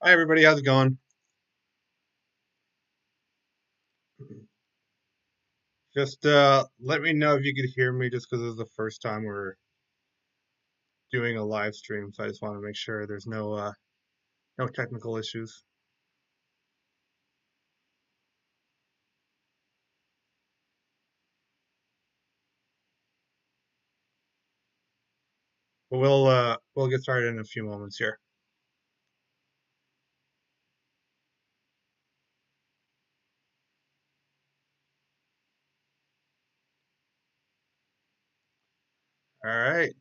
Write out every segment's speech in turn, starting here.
Hi everybody, how's it going? Just let me know if you could hear me just because this is the first time we're doing a live stream, so I just want to make sure there's no technical issues. But we'll get started in a few moments here. All right.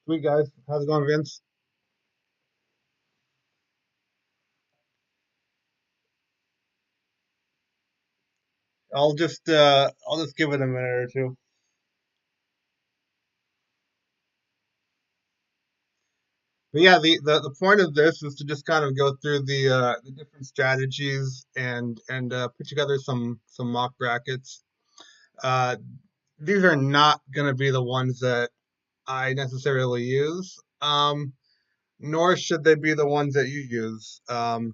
Sweet guys, how's it going, Vince? I'll just give it a minute or two. But yeah, the point of this is to just kind of go through the different strategies and put together some mock brackets. Uh, these are not going to be the ones that I necessarily use, nor should they be the ones that you use,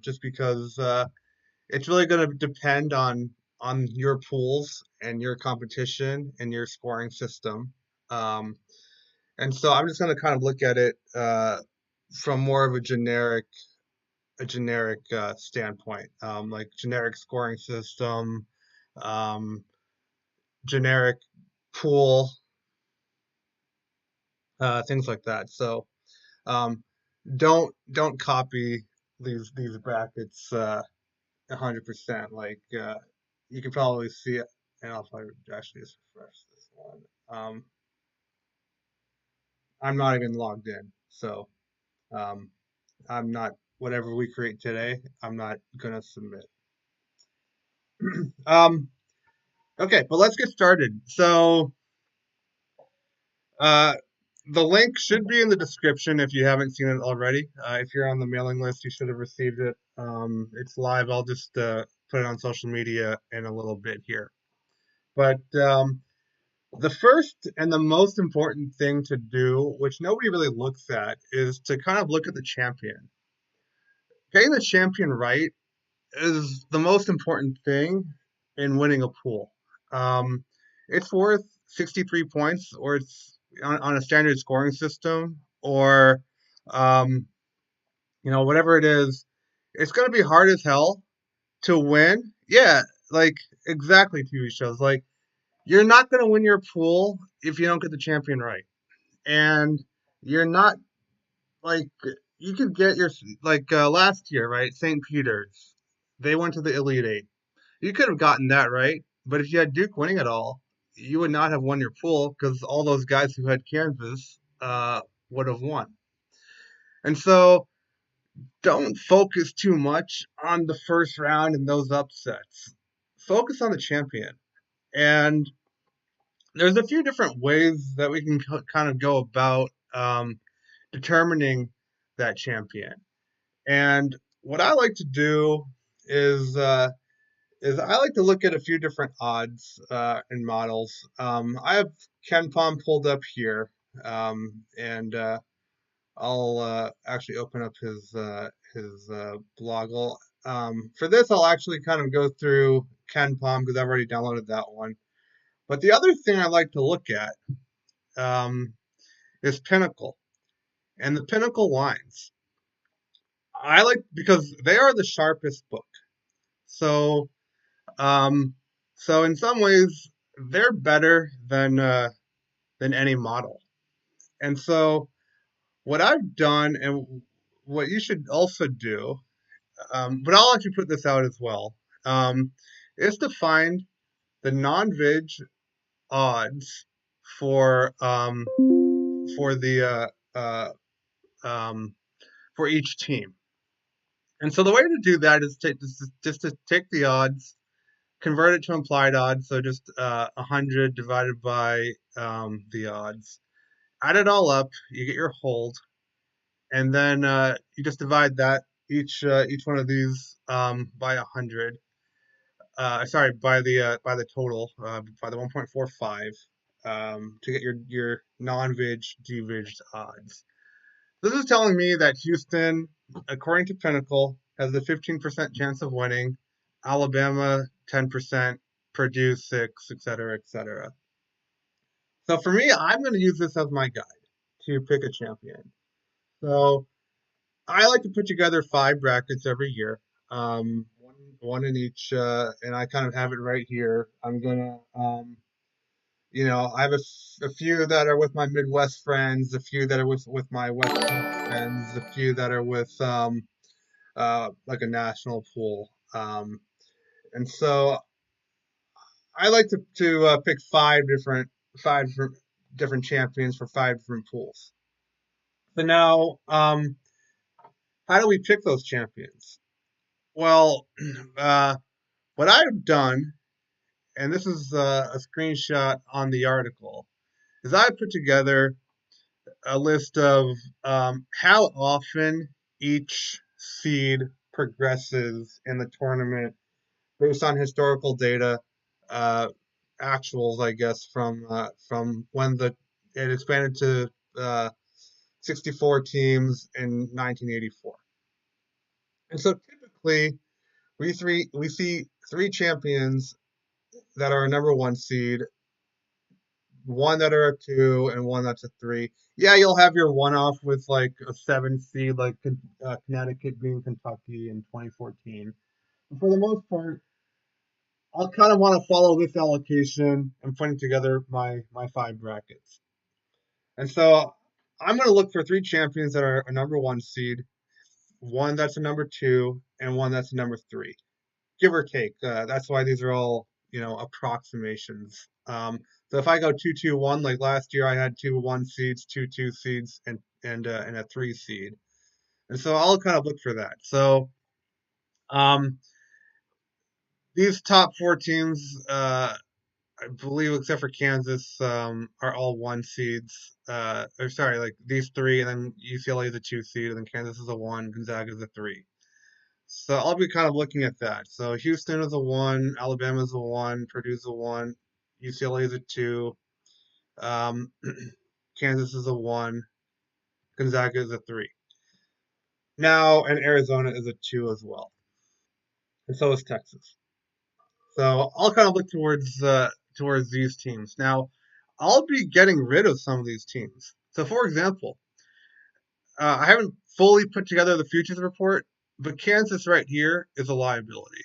just because it's really going to depend on your pools and your competition and your scoring system. Um, and so I'm just going to kind of look at it from more of a generic standpoint, like generic scoring system, um, generic pool, things like that. So um, don't copy these brackets 100%. You can probably see it, and I'll probably actually just refresh this one. I'm not even logged in, so um, I'm not whatever we create today. I'm not gonna submit. um, okay, but let's get started. So uh, the link should be in the description if you haven't seen it already. If you're on the mailing list, you should have received it. It's live. I'll just put it on social media in a little bit here. But the first and the most important thing to do, which nobody really looks at, is to kind of look at the champion. Getting the champion right is the most important thing in winning a pool. Um, it's worth 63 points, or it's on a standard scoring system, or um, whatever it is. It's going to be hard as hell to win. Yeah, like exactly TV shows. Like you're not going to win your pool if you don't get the champion right, and you're not like you could get your last year, right? St. Peter's, they went to the Elite Eight. You could have gotten that right, but if you had Duke winning it all, you would not have won your pool because all those guys who had Kansas would have won. And so don't focus too much on the first round and those upsets. Focus on the champion. And there's a few different ways that we can kind of go about determining that champion. And what I like to do is I like to look at a few different odds and models. I have Ken Palm pulled up here, and I'll actually open up his blog. For this, I'll actually kind of go through Ken Palm because I've already downloaded that one. But the other thing I like to look at um, is Pinnacle and the Pinnacle lines. I like because they are the sharpest book. So Um, so in some ways, they're better than any model. And so what I've done, and what you should also do, but I'll actually put this out as well, um, is to find the non-vig odds for for the um, for each team. And so the way to do that is just to take the odds, convert it to implied odds, so just 100 divided by the odds. Add it all up, you get your hold, and then you just divide that each one of these by 100. Sorry, by the total, by the 1.45 to get your non-vig dvig odds. This is telling me that Houston, according to Pinnacle, has a 15% chance of winning. Alabama, 10%. Purdue, 6, etc., etc. So for me, I'm going to use this as my guide to pick a champion. So I like to put together 5 brackets every year, one in each, and I kind of have it right here. I'm gonna, I have a few that are with my Midwest friends, a few that are with my West Coast friends, a few that are with like a national pool. And so I like to pick five different champions for 5 different pools. So now, how do we pick those champions? Well, uh, what I've done, and this is a screenshot on the article, is I put together a list of how often each seed progresses in the tournament based on historical data, uh, actuals, I guess, from when it expanded to 64 teams in 1984. And so typically we see 3 champions that are a number 1 seed, one that are a 2, and one that's a 3. Yeah, you'll have your one-off with like a 7 seed, like Connecticut being Kentucky in 2014. But for the most part, I'll kind of want to follow this allocation and putting together my 5 brackets. And so I'm going to look for 3 champions that are a number 1 seed, one that's a number 2, and one that's a number 3. give or take. That's why these are all approximations. So if I go 2-2-1, like last year, I had 2-1 seeds, 2-2 seeds, and a 3 seed, and so I'll kind of look for that. So um, these top 4 teams, I believe, except for Kansas, are all 1 seeds. Or sorry, like these three, and then UCLA is a 2 seed, and then Kansas is a 1, Gonzaga is a 3. So I'll be kind of looking at that. So Houston is a 1, Alabama is a 1, Purdue's a 1, UCLA is a 2, um, Kansas is a 1, Gonzaga is a 3. Now, and Arizona is a 2 as well, and so is Texas. So I'll kind of look towards these teams. Now, I'll be getting rid of some of these teams. So, for example, I haven't fully put together the futures report, but Kansas right here is a liability.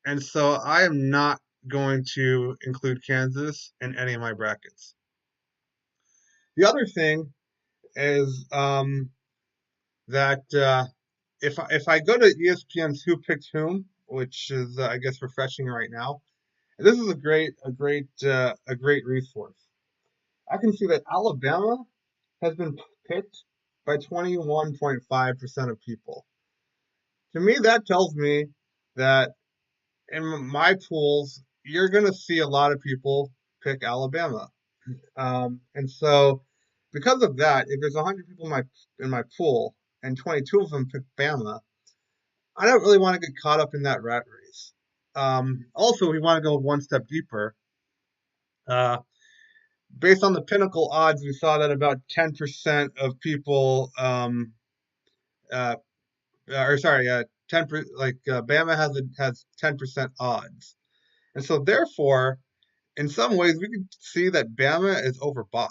And so I am not going to include Kansas in any of my brackets. The other thing is that if I go to ESPN's Who Picked Whom, which is I guess refreshing right now, this is a great resource. I can see that Alabama has been picked by 21.5% of people. To me, that tells me that in my pools, you're going to see a lot of people pick Alabama. And so, because of that, if there's 100 people in my pool and 22 of them pick Bama, I don't really want to get caught up in that rat race. Also, we want to go 1 step deeper. Uh, Based on the Pinnacle odds, we saw that about 10% of people, uh, or sorry, 10 like Bama has 10% odds, and so therefore, in some ways, we can see that Bama is overbought,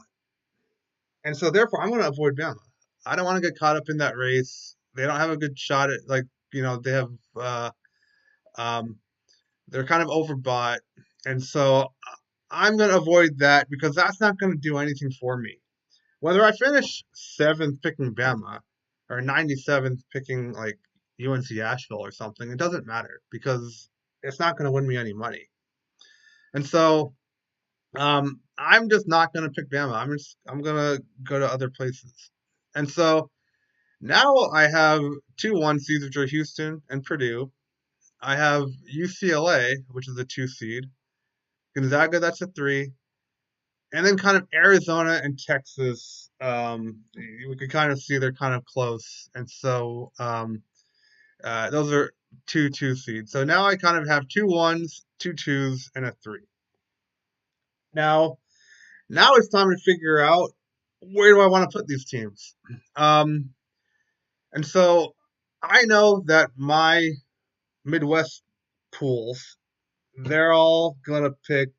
and so therefore, I'm going to avoid Bama. I don't want to get caught up in that race. They don't have a good shot at they have um, they're kind of overbought, and so I'm going to avoid that because that's not going to do anything for me. Whether I finish 7th picking Bama or 97th picking like UNC Asheville or something, it doesn't matter because it's not going to win me any money. And so I'm just not going to pick Bama. I'm going to go to other places. And so now I have 2 1 seeds, which are Houston and Purdue. I have UCLA, which is a 2 seed. Gonzaga, that's a 3. And then kind of Arizona and Texas, we could kind of see they're kind of close, and so those are 2 2 seeds. So now I kind of have 2 1s, 2 2s, and a 3. Now, now it's time to figure out where do I want to put these teams. Um, and so I know that my Midwest pools, they're all gonna pick.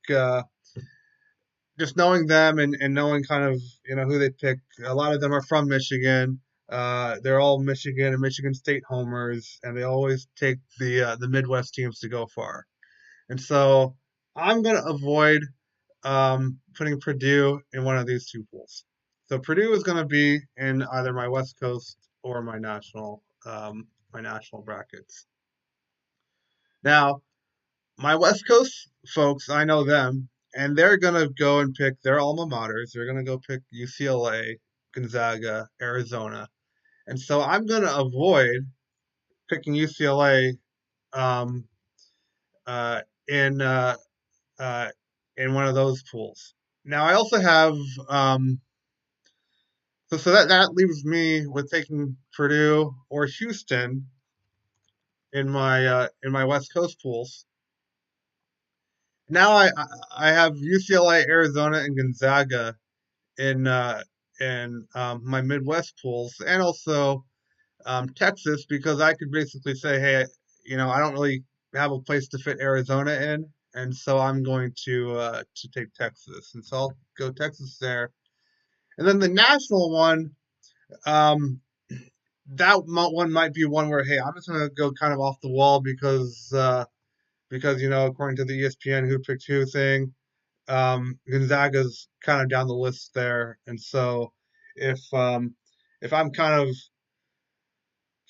Just knowing them and knowing kind of who they pick. A lot of them are from Michigan. They're all Michigan and Michigan State homers, and they always take the Midwest teams to go far. And so I'm gonna avoid putting Purdue in one of these 2 pools. So Purdue is gonna be in either my West Coast or my national brackets. Now, my West Coast folks, I know them, and they're gonna go and pick their alma maters. They're gonna go pick UCLA, Gonzaga, Arizona, and so I'm gonna avoid picking UCLA um, uh, in uh, uh, in one of those pools. Now I also have so that leaves me with taking Purdue or Houston in my West Coast pools. Now I have UCLA, Arizona, and Gonzaga in my Midwest pools, and also Texas, because I could basically say, hey, I don't really have a place to fit Arizona in, and so I'm going to take Texas, and so I'll go Texas there. And then the national one, um, one might be one where, hey, I'm just going to go kind of off the wall because according to the ESPN Who Picked Who thing, Gonzaga's kind of down the list there, and so if I'm kind of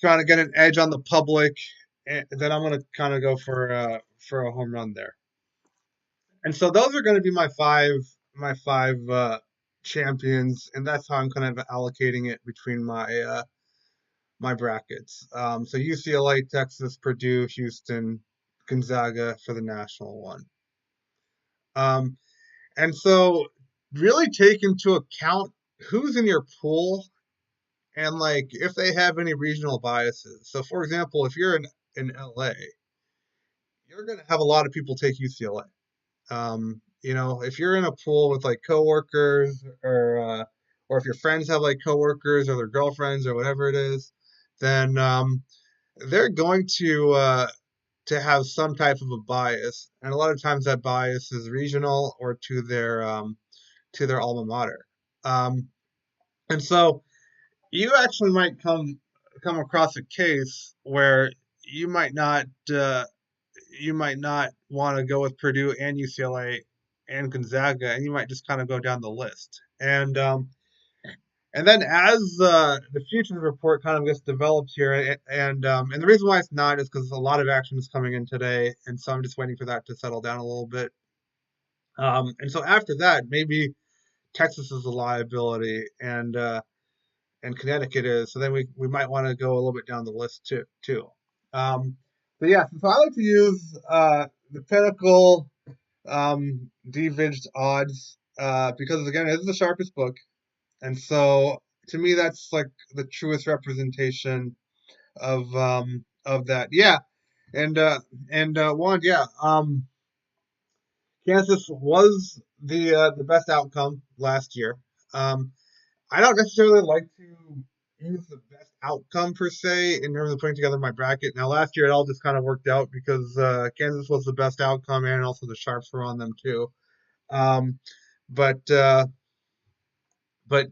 trying to get an edge on the public and then I'm gonna kind of go for a home run there. And so those are going to be my five champions, and that's how I'm kind of allocating it between my brackets. So UCLA, Texas, Purdue, Houston, Gonzaga for the national one. Um, and so really take into account who's in your pool and like if they have any regional biases. So for example, if you're in LA, you're going to have a lot of people take UCLA. If you're in a pool with like coworkers or if your friends have like coworkers or their girlfriends or whatever it is, then they're going to have some type of a bias, and a lot of times that bias is regional or to their alma mater. Um, and so you actually might come across a case where you might not you might not want to go with Purdue and UCLA and Gonzaga, and you might just kind of go down the list. And then as the futures report kind of gets developed here, and the reason why it's not is because a lot of action is coming in today, and so I'm just waiting for that to settle down a little bit. And so after that, maybe Texas is a liability, and Connecticut is. So then we might want to go a little bit down the list too. Um, but yeah, so I like to use the Pinnacle odds because again, it is the sharpest book, and so to me that's like the truest representation of that. Yeah, and Juan, yeah, Kansas was the best outcome last year. Um, I don't necessarily like to use the best outcome per se in terms of putting together my bracket. Now, last year it all just kind of worked out because Kansas was the best outcome, and also the Sharps were on them too. Um, but uh, but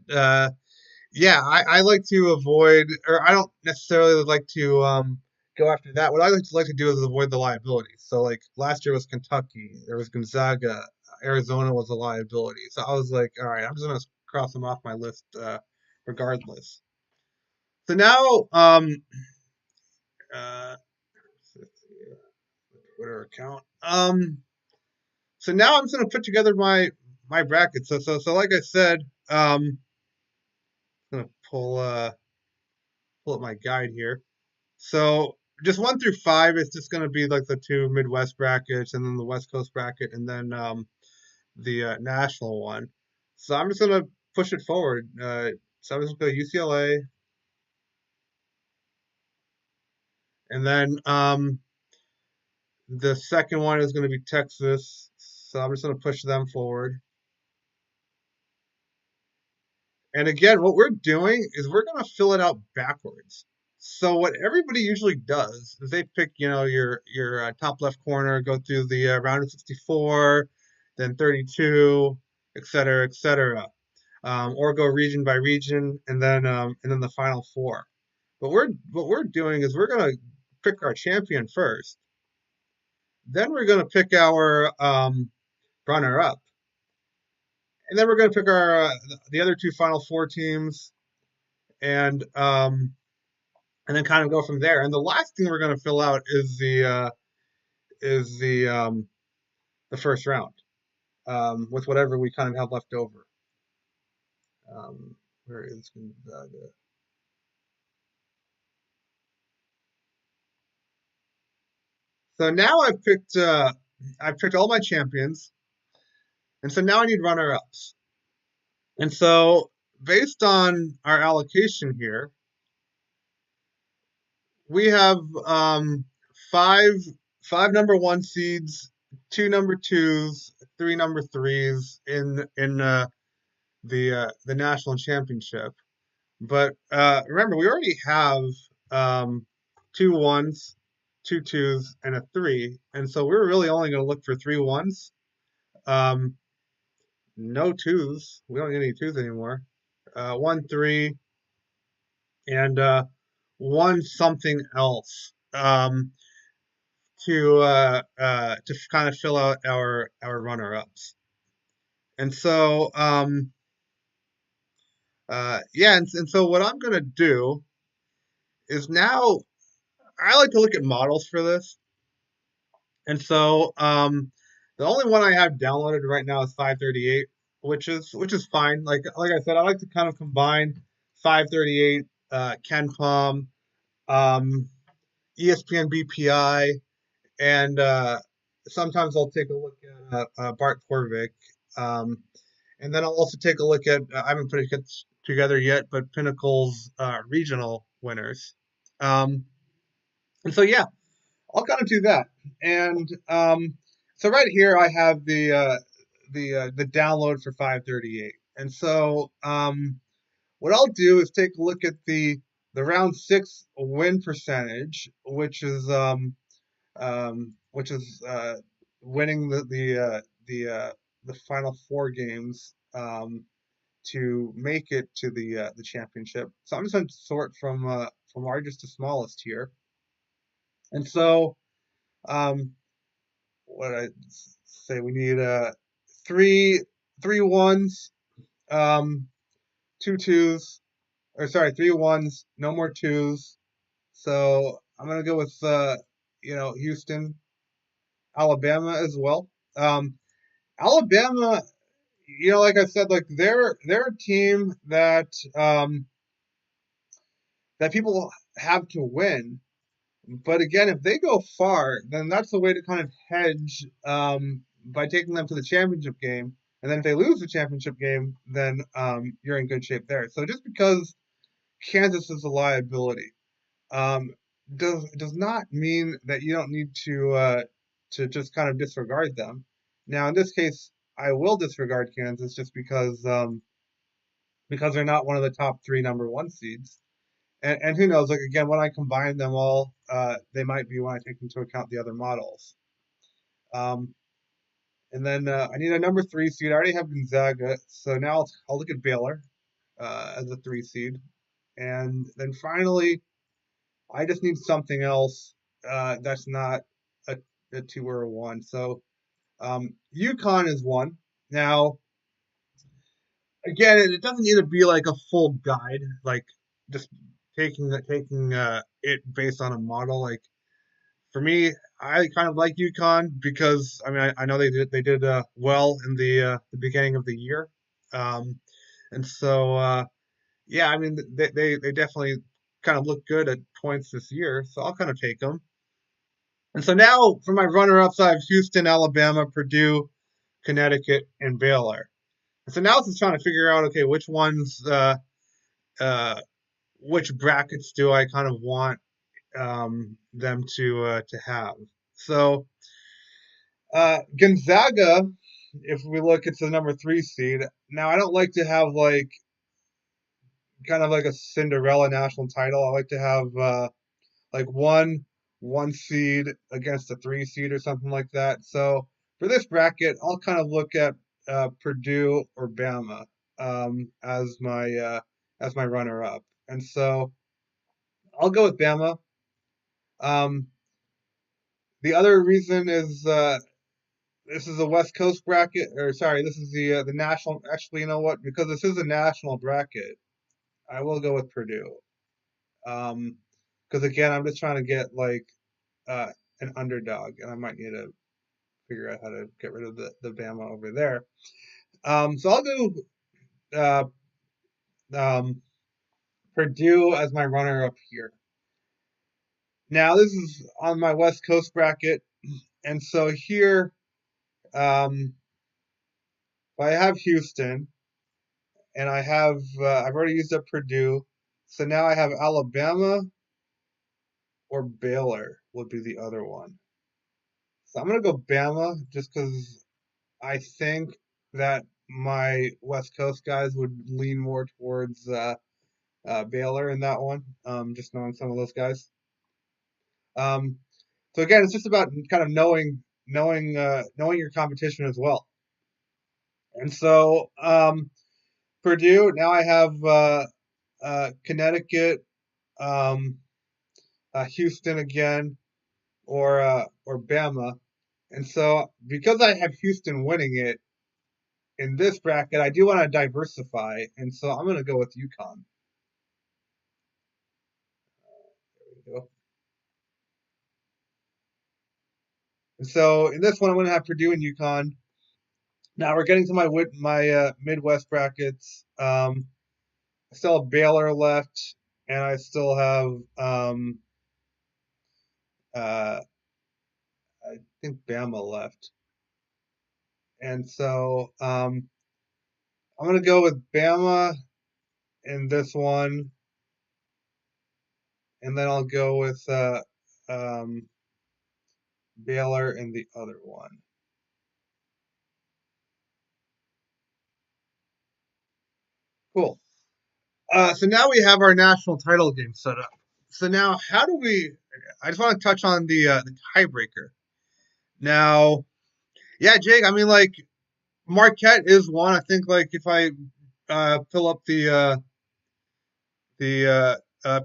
yeah, I like to avoid, or I don't necessarily like to go after that. What I like to do is avoid the liabilities. So like last year was Kentucky, there was Gonzaga, Arizona was a liability. So I was like, all right, I'm just gonna cross them off my list regardless. So now, uh, Twitter account. So now I'm just gonna put together my bracket. So like I said, I'm gonna pull up my guide here. So just 1 through 5 is just going to be like the two Midwest brackets, and then the West Coast bracket, and then the national one. So I'm just going to push it forward. So I'm just going to go UCLA, and then the second one is going to be Texas. So I'm just going to push them forward. And again, what we're doing is we're going to fill it out backwards. So what everybody usually does is they pick, your top left corner, go through the round of 64, then 32, et cetera, et cetera, or go region by region, and then the final four. But what we're doing is we're going to pick our champion first, then we're going to pick our runner up, and then we're going to pick our the other two final four teams, and and then kind of go from there. And the last thing we're going to fill out is the first round with whatever we kind of have left over. Where is Gonzaga? So now I've picked all my champions, and so now I need runner ups. And so based on our allocation here, we have five five number one seeds, two number twos, three number threes in the national championship. But remember, we already have um, two ones, two twos, and a three, and so we're really only going to look for three ones. Um, no twos. We don't get any twos anymore. One three and one something else to kind of fill out our runner ups. And so yeah, and so what I'm gonna do is now I like to look at models for this, and so the only one I have downloaded right now is 538, which is fine. Like I said, I like to kind of combine 538, Ken Palm, um, ESPN BPI, and sometimes I'll take a look at Bart Torvik, um, and then I'll also take a look at I haven't put it together yet, but Pinnacle's regional winners. Um, and so yeah, I'll kind of do that. And so right here I have the download for 538. And so what I'll do is take a look at the round six win percentage, which is winning the final four games to make it to the championship. So I'm just going to sort from largest to smallest here, and so um, what I say we need three three ones, um, two twos, or sorry, three ones, no more twos. So I'm gonna go with Houston, Alabama as well. Alabama, like I said, like they're a team that people have to win. But again, if they go far, then that's the way to kind of hedge by taking them to the championship game. And then if they lose the championship game, then you're in good shape there. So just because Kansas is a liability um, does not mean that you don't need to just kind of disregard them. Now, in this case, I will disregard Kansas just because they're not one of the top three number one seeds. And who knows? Like again, when I combine them all, they might be when I take into account the other models. Um, and then I need a number three seed. I already have Gonzaga, so now I'll look at Baylor as a three seed, and then finally, I just need something else that's not a, a two or a one. So UConn is one. Now, again, it doesn't need to be like a full guide, like just taking it based on a model. Like for me, I kind of like UConn because I mean I know they did well in the beginning of the year, um, and so yeah, I mean they definitely kind of look good at points this year, so I'll kind of take them. And so now for my runner-ups, I have Houston, Alabama, Purdue, Connecticut, and Baylor. And so now it's just trying to figure out okay uh, which brackets do I kind of want them to have. So Gonzaga, if we look, it's the number three seed. Now I don't like to have like kind of like a Cinderella national title. I like to have like one seed against a three seed or something like that. So for this bracket, I'll kind of look at Purdue or Bama as my runner up, and so I'll go with Bama. Um, the other reason is this is a West Coast bracket, or sorry, this is the national. Actually, you know what? Because this is a national bracket, I will go with Purdue. Because again, I'm just trying to get like uh, an underdog, and I might need to figure out how to get rid of the Bama over there. So I'll go uh, um, Purdue as my runner up here. Now this is on my West Coast bracket, and so here, um, if I have Houston, and I've already used up Purdue, so now I have Alabama or Baylor would be the other one. So I'm gonna go Bama just because I think that my West Coast guys would lean more towards Baylor in that one, just knowing some of those guys. Um, so again, it's just about kind of knowing your competition as well. And so Purdue, now I have Connecticut, um, Houston again, or Bama. And so because I have Houston winning it in this bracket, I do want to diversify, and so I'm going to go with UConn. There we go. So in this one, I'm going to have Purdue and UConn. Now we're getting to my Midwest brackets. I still have Baylor left, and I still have uh, I think Bama left. And so I'm going to go with Bama in this one, and then I'll go with um, Baylor in the other one. Cool. So now we have our national title game set up. So now, how do we? I just want to touch on the tiebreaker. Now, yeah, Jake. I mean, like Marquette is one. I think like if I fill up the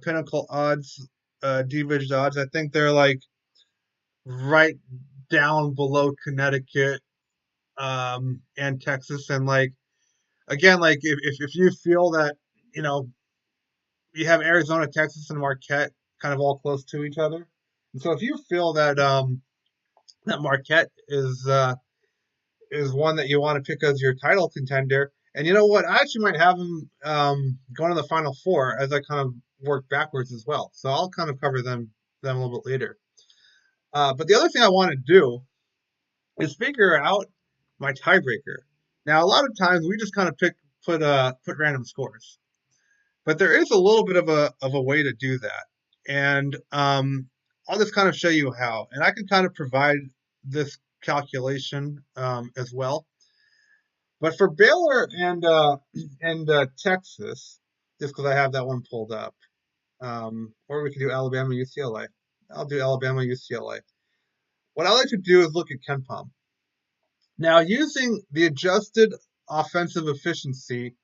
Pinnacle odds, Division odds, I think they're like right down below Connecticut and Texas. And like again, like if you feel that you know you have Arizona, Texas, and Marquette kind of all close to each other, and so if you feel that that Marquette is one that you want to pick as your title contender. And you know what? I actually might have them going to the Final Four as I kind of work backwards as well. So I'll kind of cover them a little bit later. But the other thing I want to do is figure out my tiebreaker. Now, a lot of times we just kind of put random scores, but there is a little bit of a way to do that, and I'll just kind of show you how. And I can kind of provide this calculation as well. But for Baylor and Texas, just because I have that one pulled up, or we could do Alabama, UCLA. I'll do Alabama, UCLA. What I like to do is look at KenPom. Now, using the adjusted offensive efficiency,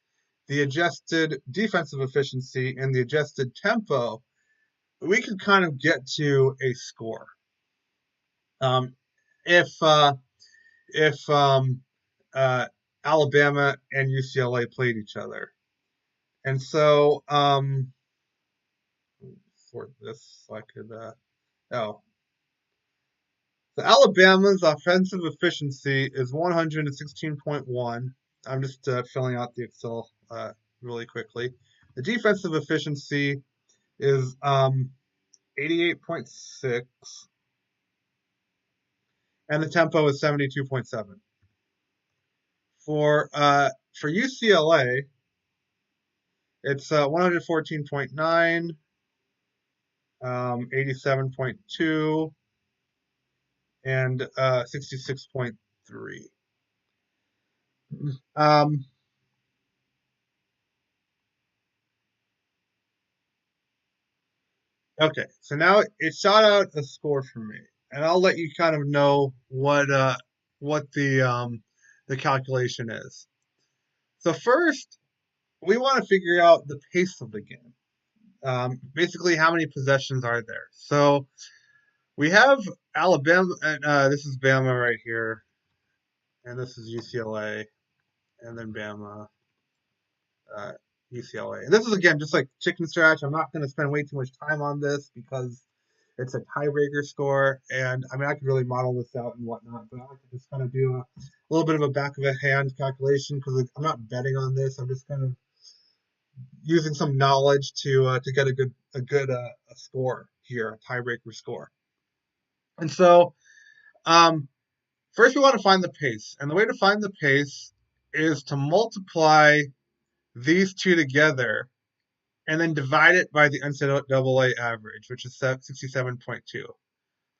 the adjusted defensive efficiency, and the adjusted tempo, we can kind of get to a score. Um, if if uh, Alabama and UCLA played each other. And so, for this, so I could, oh. So Alabama's offensive efficiency is 116.1. I'm just filling out the Excel really quickly. The defensive efficiency is 88.6, and the tempo is 72.7. For UCLA, it's 114.9, 87.2, and 66.3. Um, okay, so now it shot out a score for me, and I'll let you kind of know what the calculation is. So first, we want to figure out the pace of the game. Basically, how many possessions are there? So we have Alabama, and this is Bama right here, and this is UCLA, and then Bama, uh, UCLA. And this is again just like chicken scratch. I'm not going to spend way too much time on this because it's a tiebreaker score, and I mean I could really model this out and whatnot, but I like to just kind of do a little bit of a back of a hand calculation because I'm not betting on this. I'm just kind of using some knowledge to get a good a score here, a tiebreaker score. And so first we want to find the pace, and the way to find the pace is to multiply these two together and then divide it by the NCAA average, which is 67.2. So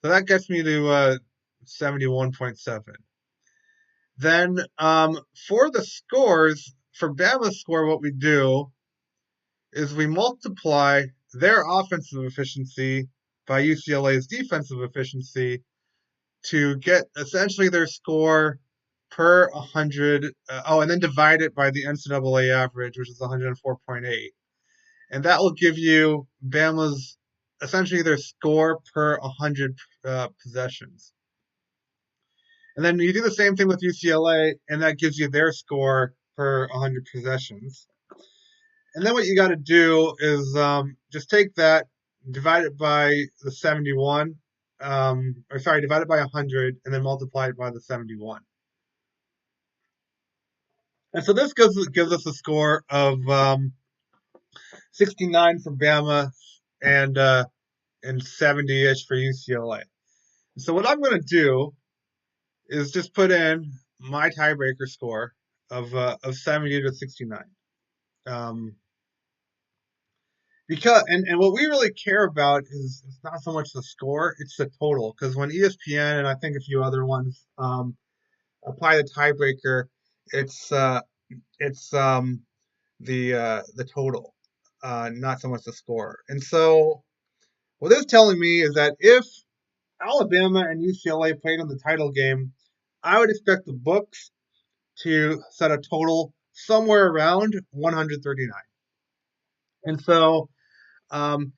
that gets me to 71.7. Then for the scores, for Bama's score, what we do is we multiply their offensive efficiency by UCLA's defensive efficiency to get essentially their score per 100. And then divide it by the NCAA average, which is 104.8. And that will give you Bama's essentially their score per 100 possessions. And then you do the same thing with UCLA, and that gives you their score per 100 possessions. And then what you got to do is just take that, divide it by the 71, or sorry, divide it by 100 and then multiply it by the 71. And so this gives us a score of 69 for Bama and 70-ish for UCLA. So what I'm going to do is just put in my tiebreaker score of 70 to 69. Um, because and what we really care about is it's not so much the score, it's the total. Because when ESPN and I think a few other ones apply the tiebreaker, it's uh, it's the total, not so much the score. And so what it's telling me is that if Alabama and UCLA played in the title game, I would expect the books to set a total somewhere around 139. And so um,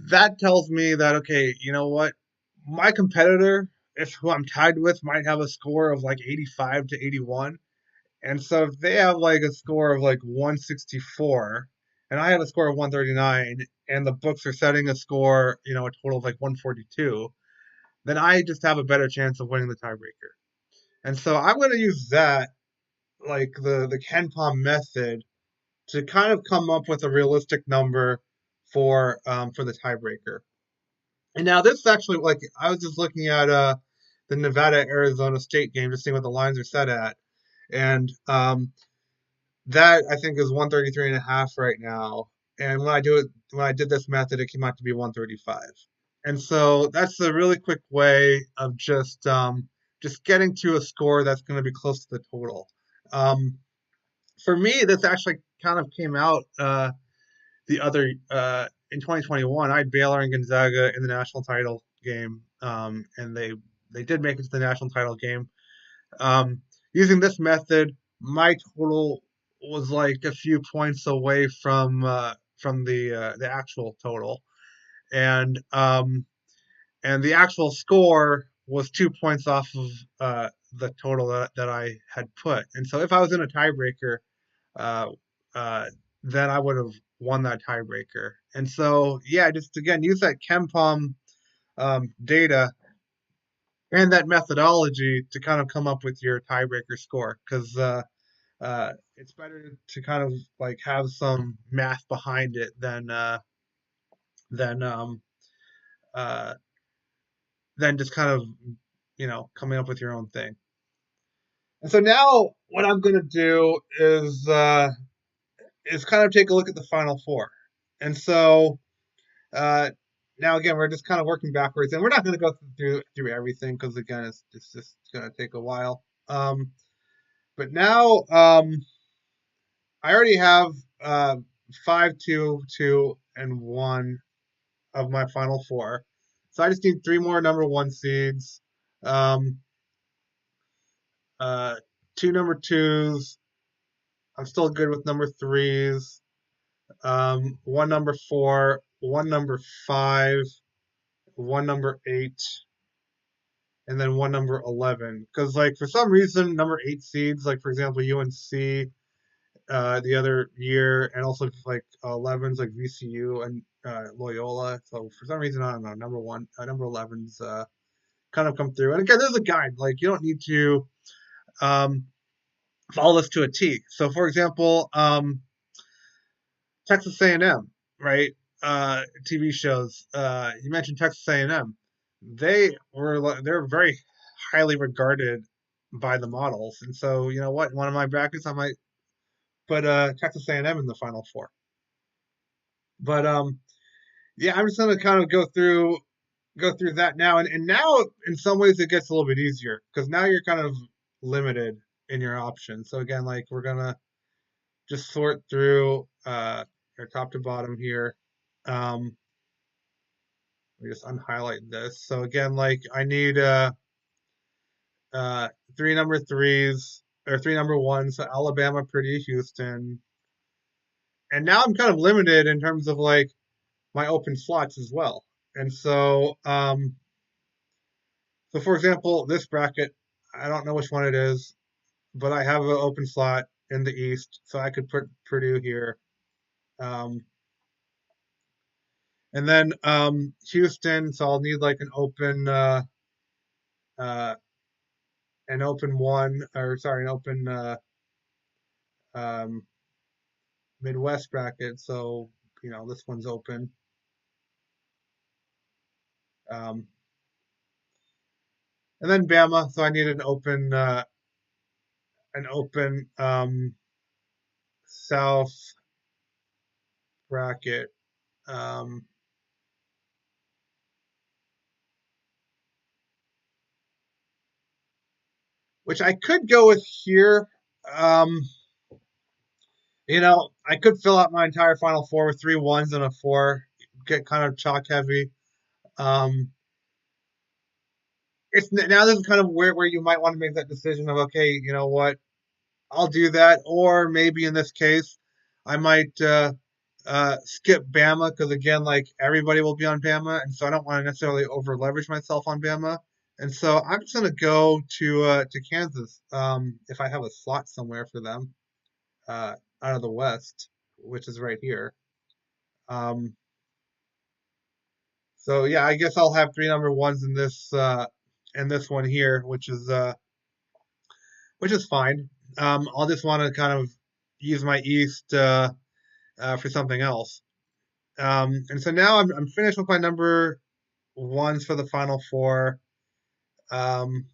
that tells me that, okay, you know what? My competitor, if who I'm tied with, might have a score of like 85 to 81. And so if they have like a score of like 164 and I have a score of 139 and the books are setting a score, a total of like 142, then I just have a better chance of winning the tiebreaker. And so I'm going to use that, like the Ken Palm method, to kind of come up with a realistic number for the tiebreaker. And now this is actually, like, I was just looking at the Nevada Arizona State game to see what the lines are set at, and that I think is 133 and a half right now. And when I did this method, it came out to be 135. And so that's a really quick way of just getting to a score that's going to be close to the total. Um, for me, this actually kind of came out the other in 2021. I had Baylor and Gonzaga in the national title game, and they did make it to the national title game. Using this method, my total was like a few points away from the actual total, and the actual score was 2 points off of the total that I had put. And so if I was in a tiebreaker, uh, uh, then I would have won that tiebreaker. And so yeah, just again use that KenPom data and that methodology to kind of come up with your tiebreaker score, because it's better to kind of like have some math behind it than uh, than just kind of coming up with your own thing. And so now what I'm going to do is kind of take a look at the final four. And so uh, now again we're just kind of working backwards, and we're not going to go through everything because again it's just going to take a while. But now I already have 5, 2, 2, and 1 of my final four. So I just need 3 more number one seeds, um, uh, 2 number 2s. I'm still good with number 3s. 1 number 4, 1 number 5, 1 number 8, and then 1 number 11. Because like for some reason, number 8 seeds, like for example UNC, the other year, and also like 11s like VCU and Loyola. So for some reason, I don't know, number 11s kind of come through. And again, there's a guide. Like you don't need to um, follow this to a T. So for example, Texas A&M, right? TV shows. You mentioned Texas A&M. They're very highly regarded by the models, and so you know what? One of my brackets, I might put Texas A&M in the Final Four. But yeah, I'm just gonna kind of go through that now, and now in some ways it gets a little bit easier because now you're kind of limited in your options. So again, like we're gonna just sort through our top to bottom here. Um, Let me just unhighlight this. So again, like I need 3 number 3s or 3 number 1s. So Alabama, Purdue, Houston, and now I'm kind of limited in terms of like my open slots as well. And so for example, this bracket, I don't know which one it is, but I have an open slot in the East, so I could put Purdue here. Um, And then Houston, so I'll need like uh, an open one, or sorry, an open um, Midwest bracket. So this one's open. Um, and then Bama, so I need an open South bracket. Um, which I could go with here. Um, I could fill out my entire Final Four with three ones and a four, get kind of chalk heavy. Um, it's now this is kind of where you might want to make that decision of, okay, you know what, I'll do that, or maybe in this case, I might skip Bama because again, like everybody will be on Bama, and so I don't want to necessarily over leverage myself on Bama, and so I'm just gonna go to Kansas if I have a slot somewhere for them uh, out of the West, which is right here. Um, so yeah, I guess I'll have three number ones in this one here, which is fine. I'll just want to kind of use my East for something else. And so now I'm finished with my number ones for the Final Four. Um,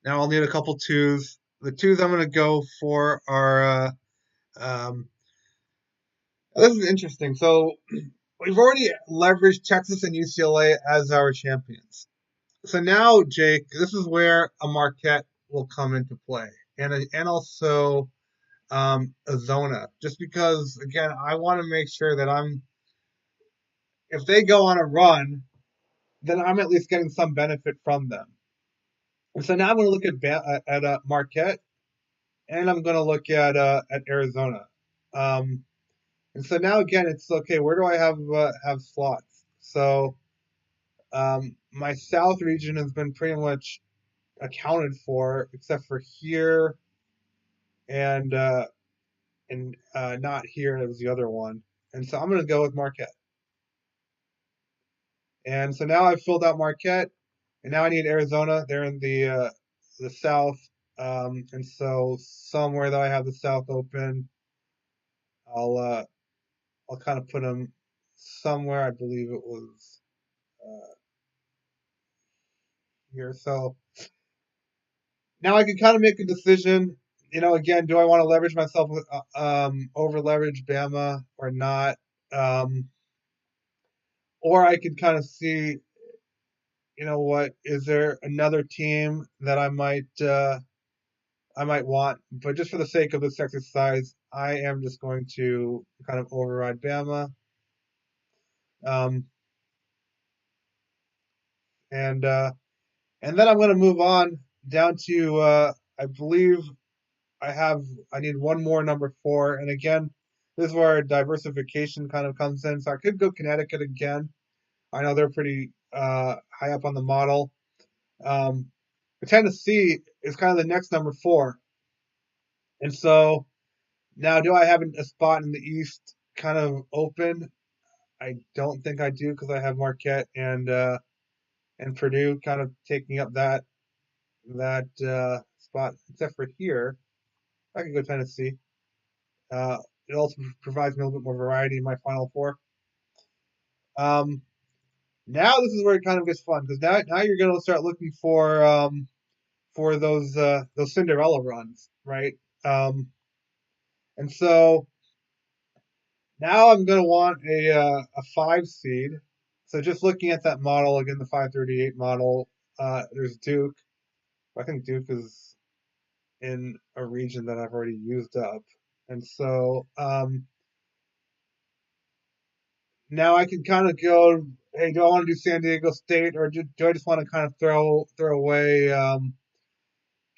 now I'll need a couple twos. The twos I'm going to go for are um, this is interesting. So we've already leveraged Texas and UCLA as our champions. So now, Jake, this is where a Marquette will come into play, and also Azona, just because again I want to make sure that if they go on a run, then I'm at least getting some benefit from them. And so now I'm going to look at Marquette, and I'm going to look at Arizona. Um, and so now again, it's okay. Where do I have slots? So my South region has been pretty much accounted for, except for here and not here. It was the other one, and so I'm going to go with Marquette. And so now I've filled out Marquette, and now I need Arizona. They're in the South, and so somewhere that I have the South open, I'll uh, I'll kind of put them somewhere. I believe it was uh, here. So now I can kind of make a decision. Again, do I want to leverage myself with over leverage Bama or not? Um, or I could kind of see, what is there another team that I might want, but just for the sake of this exercise, I am just going to kind of override Bama. Um, and and then I'm going to move on down to I believe I need one more number four, and again, this is where diversification kind of comes in. So I could go Connecticut again. I know they're pretty high up on the model. Um, but Tennessee is kind of the next number four, and so now do I have a spot in the East kind of open? I don't think I do because I have Marquette and Purdue kind of taking up that spot. Except for here, I can go Tennessee. Uh, it also provides me a little bit more variety in my Final Four. Um, now this is where it kind of gets fun because now you're going to start looking for those Cinderella runs, right? Um, and so now I'm going to want a five seed. So just looking at that model again, the 538 model, there's Duke. I think Duke is in a region that I've already used up, and so now I can kind of go. Hey, do I want to do San Diego State, or do I just want to kind of throw away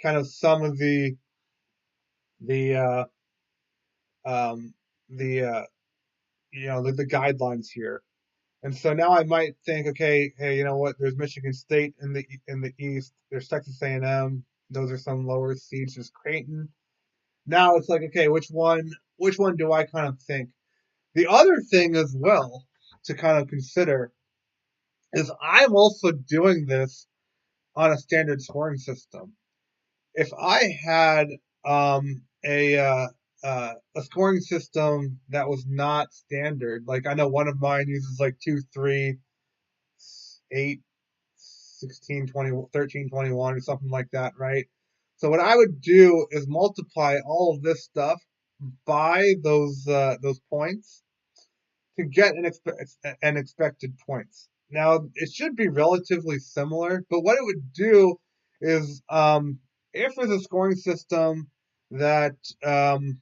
kind of some of the um, the the guidelines here? And so now I might think, okay, hey, you know what? There's Michigan State in the East. There's Texas A&M. Those are some lower seeds. There's Creighton. Now it's like, okay, which one do I kind of think? The other thing as well to kind of consider is I'm also doing this on a standard scoring system. If I had a scoring system that was not standard, like I know one of mine uses like 2, 3, 8, 16, 20, 13, 21, or something like that, right? So what I would do is multiply all of this stuff by those points to get an expected points. Now it should be relatively similar, but what it would do is if there's a scoring system that um,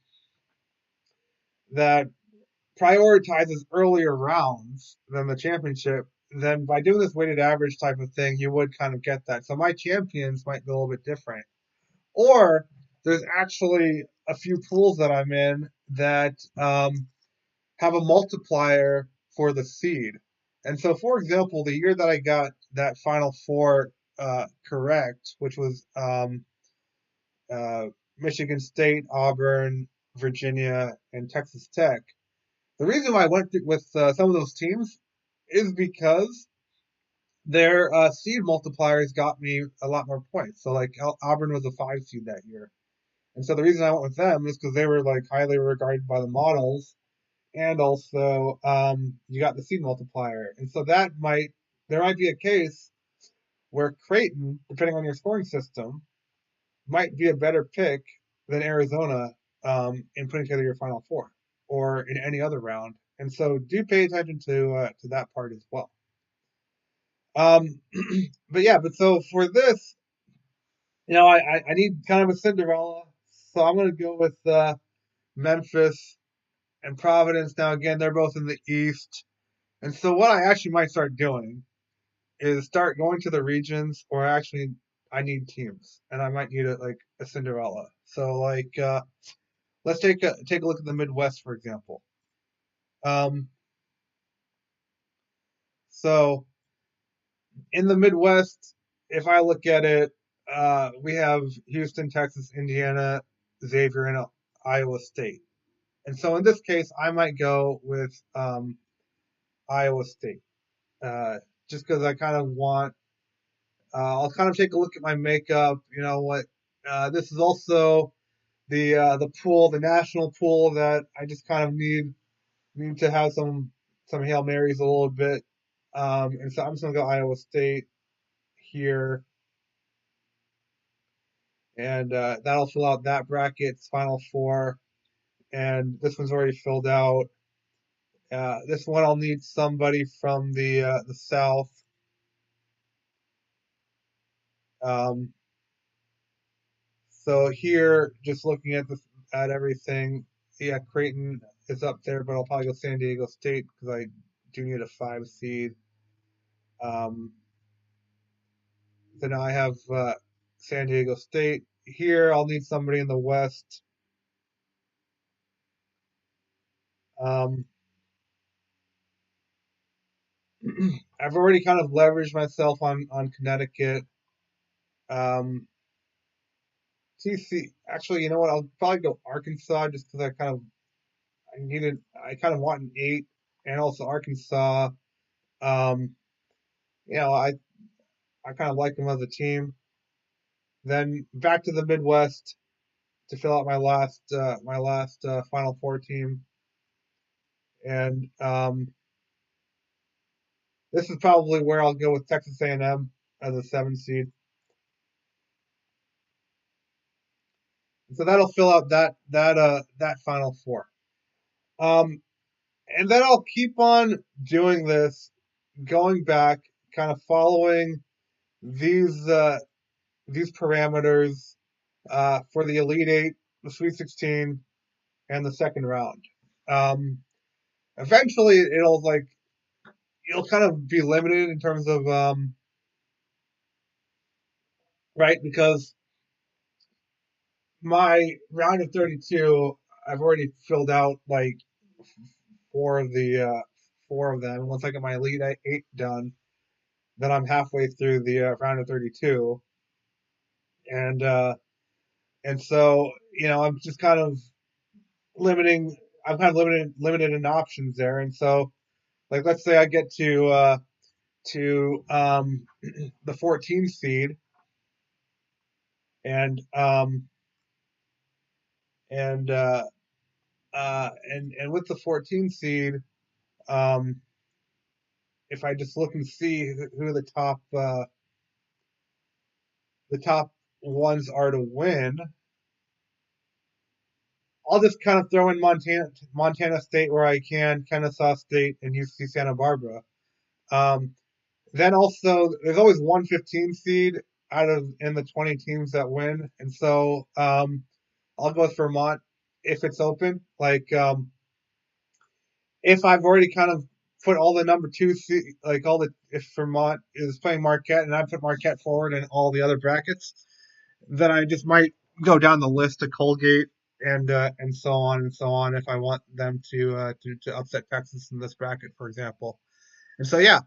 that prioritizes earlier rounds than the championship, then by doing this weighted average type of thing, you would kind of get that. So my champions might be a little bit different. Or there's actually a few pools that I'm in that have a multiplier for the seed. And so, for example, the year that I got that Final Four correct, which was uh, Michigan State, Auburn, Virginia, and Texas Tech, the reason why I went with some of those teams is because their seed multipliers got me a lot more points. So, like Auburn was a 5 seed that year, and so the reason I went with them is because they were like highly regarded by the models, and also you got the seed multiplier, and so there might be a case where Creighton, depending on your scoring system, might be a better pick than Arizona in putting together your Final Four or in any other round. And so do pay attention to that part as well. Um, but yeah, but so for this, I need kind of a Cinderella, so I'm gonna go with Memphis and Providence. Now again, they're both in the East, and so what I actually might start doing is start going to the regions, or actually I need teams, and I might need a Cinderella. So let's take a look at the Midwest, for example. Um, so in the Midwest, if I look at it, we have Houston, Texas, Indiana, Xavier, and Iowa State. And so in this case, I might go with Iowa State, uh, just because I kind of want. I'll kind of take a look at my makeup. You know what? This is also the pool, the national pool that I just kind of need to have some Hail Marys a little bit. And so I'm just gonna go Iowa State here, and that'll fill out that bracket's Final Four. And this one's already filled out. This one I'll need somebody from the South. Um, so here, just looking at everything, yeah, Creighton is up there, but I'll probably go San Diego State because I do need a 5 seed. Um, then I have San Diego State here. I'll need somebody in the West. Um, I've already kind of leveraged myself on Connecticut. Um, TC, actually, you know what? I'll probably go Arkansas just because I kind of want an 8, and also Arkansas. Um, I kind of like them as a team. Then back to the Midwest to fill out my last Final Four team, and this is probably where I'll go with Texas A&M as a 7 seed. So that'll fill out that Final Four. Um, and then I'll keep on doing this, going back, kind of following these these parameters for the Elite Eight, the Sweet 16, and the second round. Um, Eventually, you'll kind of be limited in terms of right, because my round of 32, I've already filled out like four of the four of them. Once I get my Elite Eight done, then I'm halfway through the round of 32, and uh, and so I'm just kind of limiting. I'm kind of limited in options there, and so like let's say I get to the 14th seed, and and and with the 14th seed, um, if I just look and see who the top ones are to win, I'll just kind of throw in Montana State where I can, Kennesaw State, and UC Santa Barbara. Um, then also, there's always one 15 seed out of in the 20 teams that win, and so I'll go with Vermont if it's open. Like if I've already kind of put all the number two seed, like all the if Vermont is playing Marquette and I put Marquette forward in all the other brackets, then I just might go down the list to Colgate and so on and so on if I want them to upset Texas in this bracket, for example. And so yeah,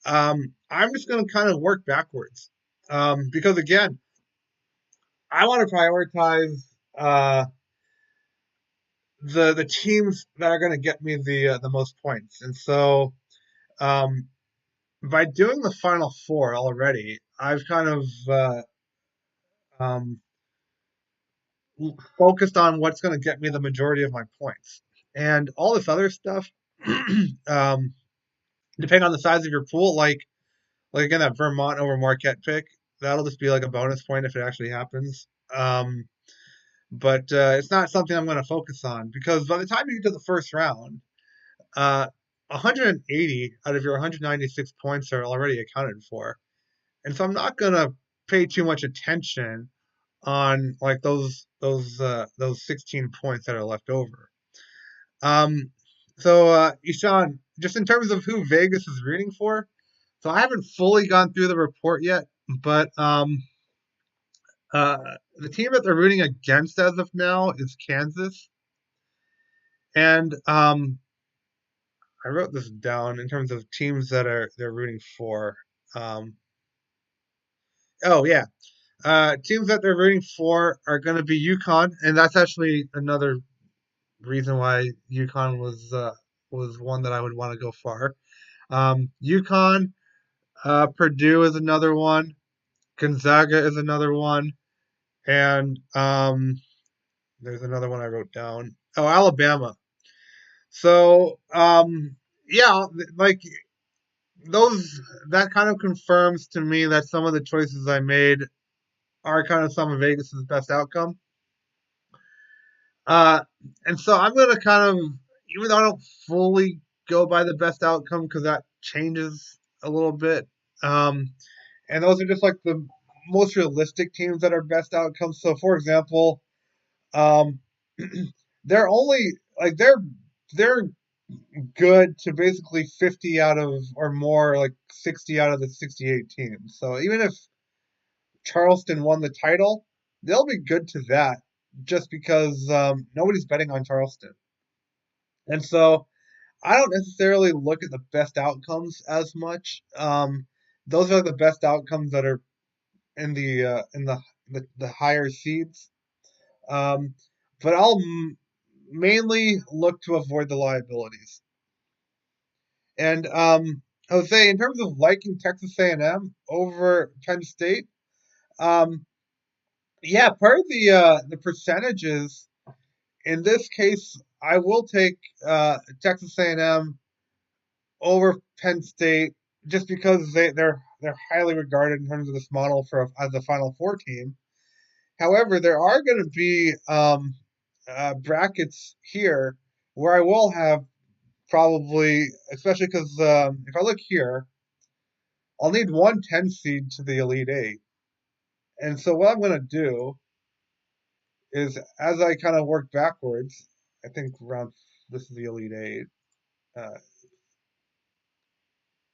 I'm just going to kind of work backwards because again, I want to prioritize uh, the teams that are going to get me the most points. And so um, by doing the final four already, I've kind of um, focused on what's going to get me the majority of my points. And all this other stuff, um, depending on the size of your pool, like again that Vermont over Marquette pick, that'll just be like a bonus point if it actually happens. But it's not something I'm going to focus on because by the time you get to the first round, uh, 180 out of your 196 points are already accounted for, and so I'm not going to pay too much attention on like those 16 points that are left over. Um, Ishan, just in terms of who Vegas is rooting for, so I haven't fully gone through the report yet, but uh, the team that they're rooting against as of now is Kansas, and I wrote this down in terms of teams that are they're rooting for. Um, oh yeah, teams that they're rooting for are going to be UConn, and that's actually another reason why UConn was one that I would want to go far. UConn, Purdue is another one. Gonzaga is another one, and there's another one I wrote down. Oh, Alabama. So yeah, like those that kind of confirms to me that some of the choices I made are kind of some of Vegas's best outcome. Uh, and so I'm gonna kind of, even though I don't fully go by the best outcome because that changes a little bit. Um, and those are just like the most realistic teams that are best outcomes. So, for example, um, they're only like they're good to basically 50 out of or more, like 60 out of the 68 teams. So even if Charleston won the title, they'll be good to that just because nobody's betting on Charleston. And so I don't necessarily look at the best outcomes as much. Those are the best outcomes that are in the higher seeds. Um, but mainly look to avoid the liabilities. And Jose, in terms of liking Texas A&M over Penn State, um, yeah, per the percentages in this case, I will take Texas A&M over Penn State just because they're highly regarded in terms of this model for as a Final Four team. However, there are going to be brackets here where I will have probably, especially because if I look here, I'll need one 10 seed to the Elite Eight. And so what I'm going to do is as I kind of work backwards, I think around this is the Elite Eight. Uh,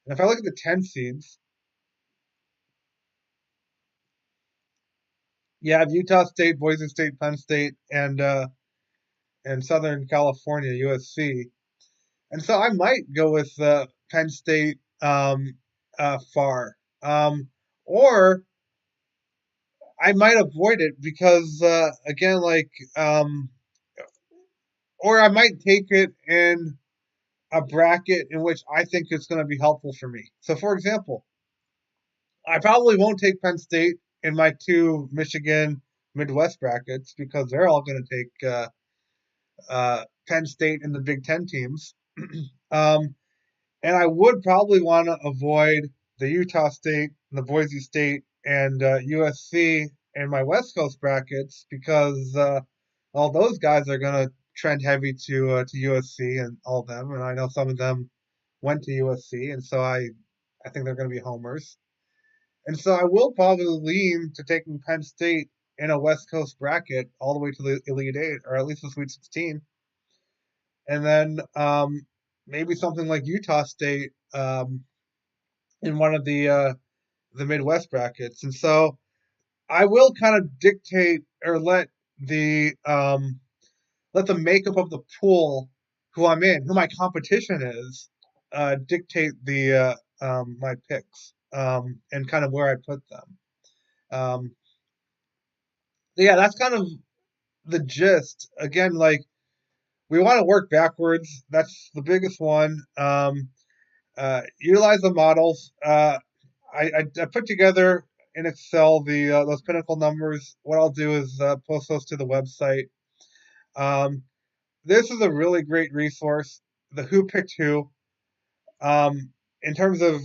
and if I look at the 10 seeds, you have Utah State, Boise State, Penn State, and Southern California, USC. And so I might go with Penn State far. Or I might avoid it because, again, like, or I might take it a bracket in which I think it's going to be helpful for me. So, for example, I probably won't take Penn State in my two Michigan Midwest brackets because they're all going to take Penn State in the Big Ten teams. um, and I would probably want to avoid the Utah State, the Boise State, and USC in my West Coast brackets because all those guys are going to trend heavy to USC and all of them, and I know some of them went to USC, and so I think they're going to be homers. And so I will probably lean to taking Penn State in a West Coast bracket all the way to the Elite Eight, or at least the Sweet 16. And then maybe something like Utah State in one of the Midwest brackets. And so I will kind of dictate or let the makeup of the pool, who I'm in, who my competition is, dictate the my picks and kind of where I put them. Um, yeah, that's kind of the gist. Again, like we want to work backwards. That's the biggest one. Utilize the models. I put together in Excel the those pinnacle numbers. What I'll do is post those to the website. Um, this is a really great resource. The who picked who, in terms of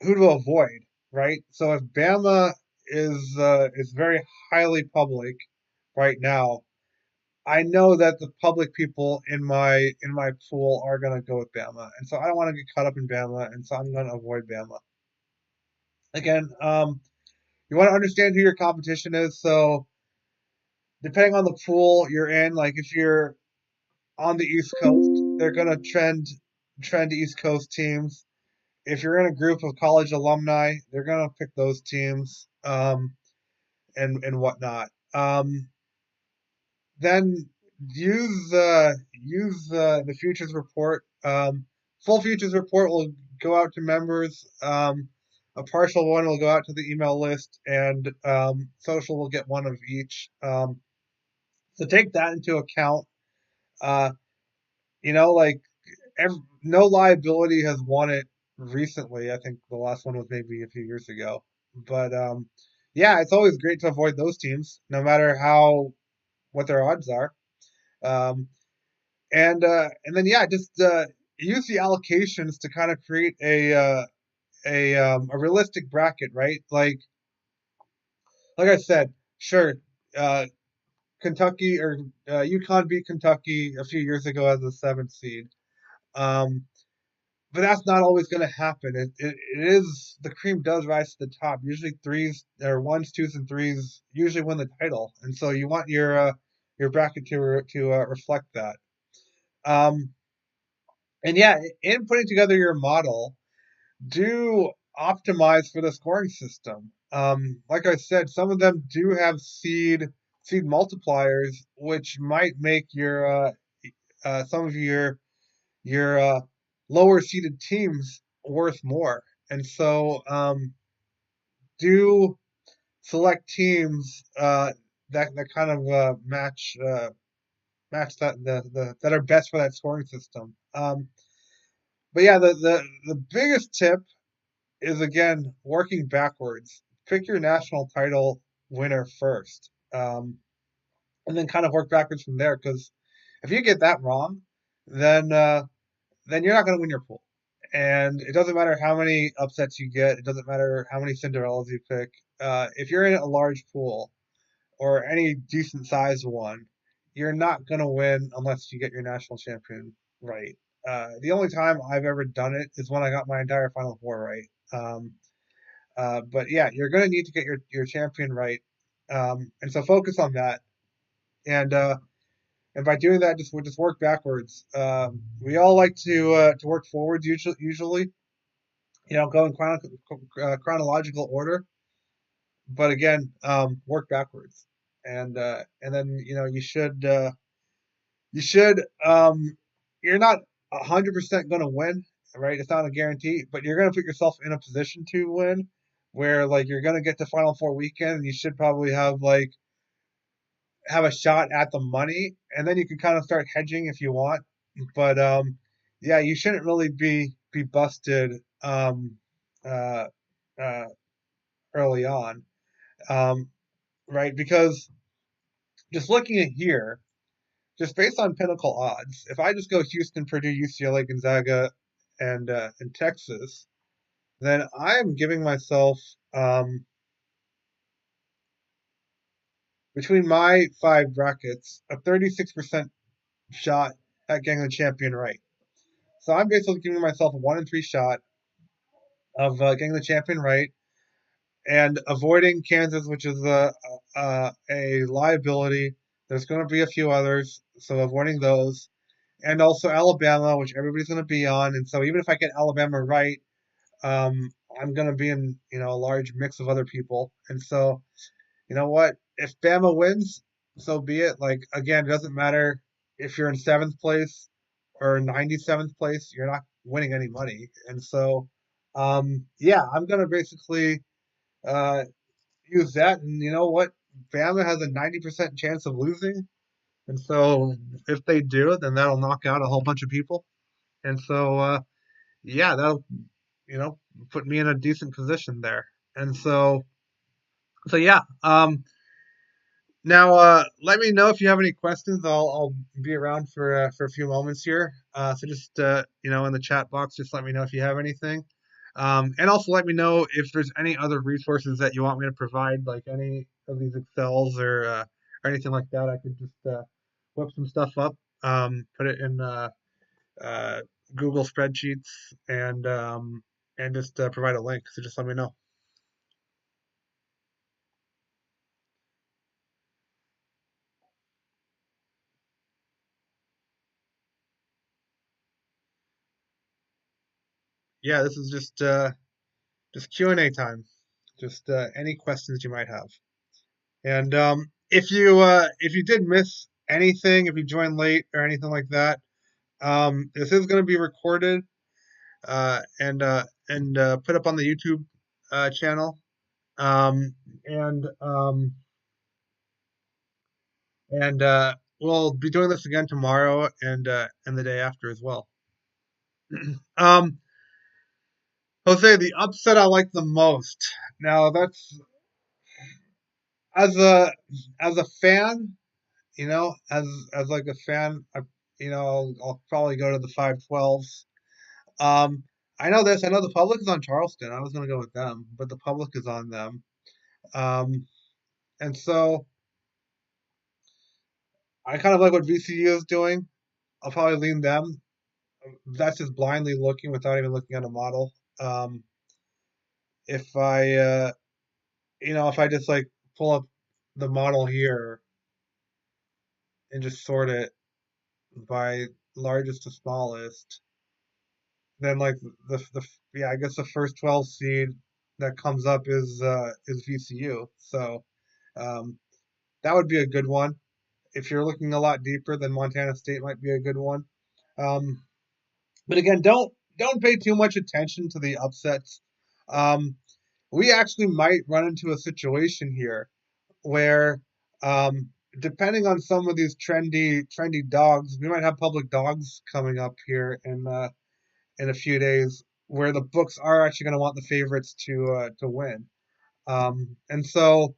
who to avoid, right? So if Bama is very highly public right now, I know that the public people in my pool are gonna go with Bama, and so I don't want to get caught up in Bama, and so I'm gonna avoid Bama. Again, you want to understand who your competition is. So depending on the pool you're in, like if you're on the East Coast, they're gonna trend East Coast teams. If you're in a group of college alumni, they're gonna pick those teams and whatnot. Then use the futures report. Full futures report will go out to members. A partial one will go out to the email list, and social will get one of each. So take that into account. Uh, like no liability has won it recently. I think the last one was maybe a few years ago. But yeah, it's always great to avoid those teams, no matter how what their odds are. Um, and then yeah, just use the allocations to kind of create a realistic bracket, right? Like I said, sure, uh, Kentucky or UConn beat Kentucky a few years ago as a seventh seed. Um, but that's not always going to happen. It is the cream does rise to the top. Usually threes or ones, twos, and threes usually win the title, and so you want your bracket to reflect that. Um, and yeah, in putting together your model, do optimize for the scoring system. Like I said, some of them do have seed multipliers, which might make your some of your lower seeded teams worth more. And so do select teams that kind of match that are best for that scoring system. But yeah, the biggest tip is again working backwards. Pick your national title winner first, and then kind of work backwards from there. Because if you get that wrong, then then you're not going to win your pool. And it doesn't matter how many upsets you get. It doesn't matter how many Cinderellas you pick. If you're in a large pool or any decent sized one, you're not going to win unless you get your national champion right. The only time I've ever done it is when I got my entire Final Four right. But yeah, you're going to need to get your champion right. And so focus on that. And and by doing that, just work backwards. We all like to work forwards usually, go in chronological order. But again, work backwards, and then you should you're not 100% going to win, right? It's not a guarantee, but you're going to put yourself in a position to win, where like you're going to get to Final Four weekend, and you should probably have a shot at the money, and then you can kind of start hedging if you want. But yeah, you shouldn't really be busted uh, uh, early on, um, right? Because just looking at here, just based on Pinnacle odds, if I just go Houston, Purdue, UCLA, Gonzaga, and Texas, then I am giving myself between my five brackets a 36% shot at getting the champion right. So I'm basically giving myself a 1 in 3 shot of getting the champion right and avoiding Kansas, which is a liability. There's going to be a few others, so avoiding those, and also Alabama, which everybody's going to be on. And so even if I get Alabama right, um, I'm going to be in a large mix of other people. And so you know what? If Bama wins, so be it. Like again, it doesn't matter if you're in seventh place or 97th place. You're not winning any money. And so, yeah, I'm gonna basically uh, use that. And you know what? Bama has a 90% chance of losing. And so, if they do, then that'll knock out a whole bunch of people. And so, yeah, that'll you know put me in a decent position there. And so yeah. Now, let me know if you have any questions. I'll be around for a few moments here. So just in the chat box, just let me know if you have anything, and also let me know if there's any other resources that you want me to provide, like any of these Excels or anything like that. I could just whip some stuff up, put it in uh, Google spreadsheets, and just provide a link. So just let me know. Yeah, this is just Q&A time. Just any questions you might have. And if you did miss anything, if you joined late or anything like that, this is going to be recorded and put up on the YouTube channel. Um, and um, and we'll be doing this again tomorrow and the day after as well. um, Jose, the upset I like the most. Now that's as a as a fan, as like a fan, I'll probably go to the 512s. Um, I know this. I know the public is on Charleston. I was gonna go with them, but the public is on them. Um, and so I kind of like what VCU is doing. I'll probably lean them. That's just blindly looking without even looking at a model. Um, if I, if I just like pull up the model here and just sort it by largest to smallest, then like the yeah, I guess the first 12 seed that comes up is VCU. So um, that would be a good one. If you're looking a lot deeper, then Montana State might be a good one. Um, but again, don't pay too much attention to the upsets. Um, we actually might run into a situation here where depending on some of these trendy dogs, we might have public dogs coming up here in a few days where the books are actually going to want the favorites to win. And so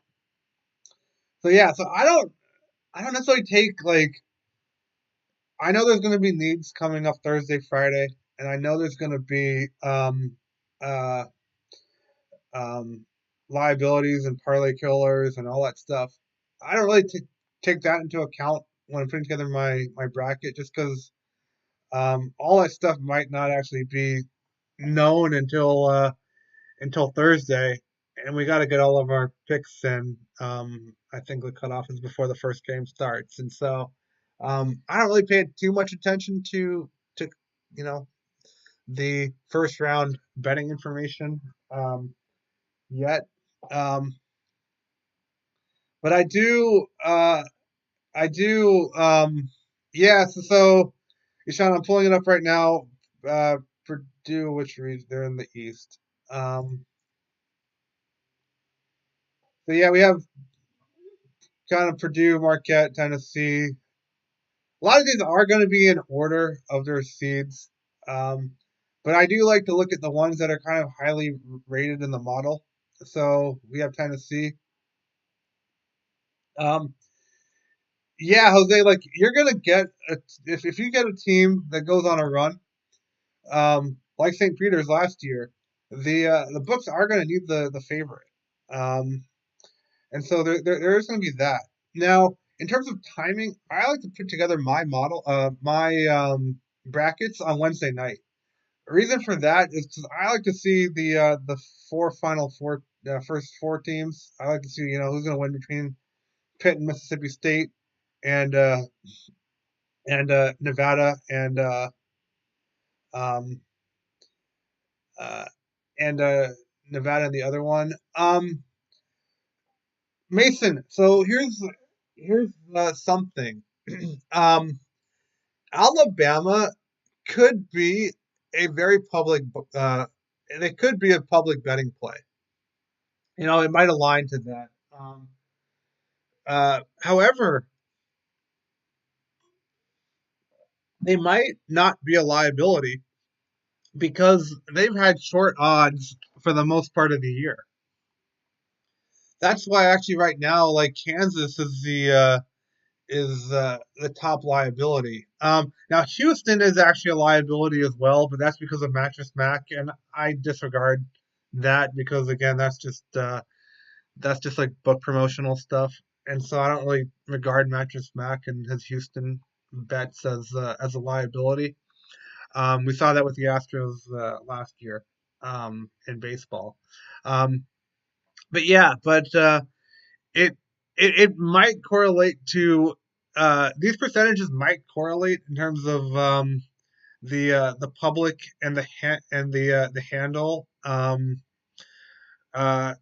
yeah, so I don't necessarily take like I know there's going to be needs coming up Thursday, Friday, and I know there's going to be uh, um, liabilities and parlay killers and all that stuff. I don't really take that into account when I'm putting together my bracket, just because all that stuff might not actually be known until Thursday, and we got to get all of our picks in. I think the cutoff is before the first game starts, and so I don't really pay too much attention to you know the first round betting information yet. Um, but I do yeah. So Ishan, I'm pulling it up right now. Purdue, which region? They're in the East. So yeah, we have kind of Purdue, Marquette, Tennessee. A lot of these are going to be in order of their seeds. Um, but I do like to look at the ones that are kind of highly rated in the model. So we have Tennessee. Um, yeah, Jose, like you're gonna get if you get a team that goes on a run, like St. Peter's last year, the books are gonna need the favorite. Um, and so there is gonna be that. Now, in terms of timing, I like to put together my brackets on Wednesday night. The reason for that is because I like to see the first four teams. I like to see who's going to win between Pitt and Mississippi State and Nevada um, uh, and Nevada and the other one. Mason. So here's something. um, Alabama could be a very public. It could be a public betting play. It might align to that. However, they might not be a liability because they've had short odds for the most part of the year. That's why actually right now, like Kansas is the top liability. Now Houston is actually a liability as well, but that's because of Mattress Mac, and I disregard that because again, that's just like book promotional stuff, and so I don't really regard Mattress Mac and his Houston bets as a liability. We saw that with the Astros last year in baseball. Um, but yeah, but it, it might correlate to these percentages might correlate in terms of the public and the handle uh,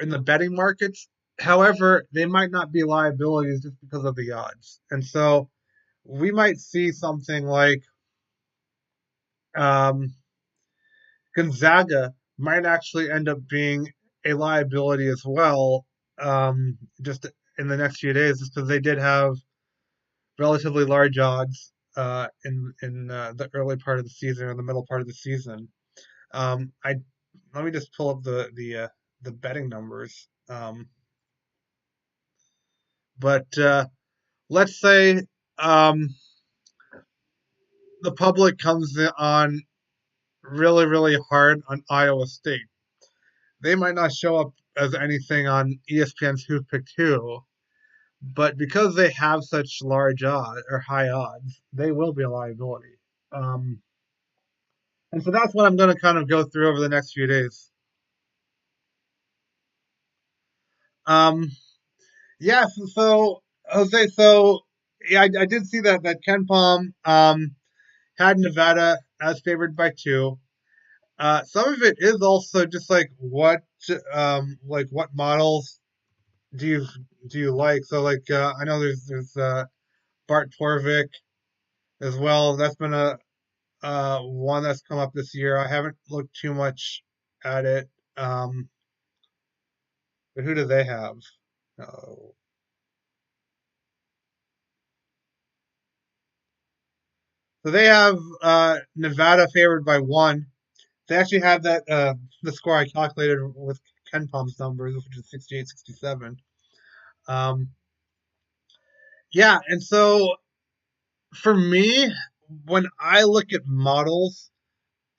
in the betting markets. However, they might not be liabilities just because of the odds, and so we might see something like um, Gonzaga might actually end up being a liability as well, just in the next few days, just because they did have relatively large odds in the early part of the season or the middle part of the season. I Let me just pull up the betting numbers. But let's say um, the public comes on really really hard on Iowa State. They might not show up as anything on ESPN's Who Picked Who, but because they have such large odds or high odds, they will be a liability. Um, and so that's what I'm going to kind of go through over the next few days. Um, yeah, so Jose, so yeah, I did see that Ken Palm had Nevada as favored by two. Some of it is also just like what models do you like? So like I know there's Bart Torvik as well. That's been a one that's come up this year. I haven't looked too much at it. Um, but who do they have? Oh. So they have Nevada favored by one. They actually have that the score I calculated with Ken Palm's numbers, which is 68-67. Um, yeah, and so for me, when I look at models,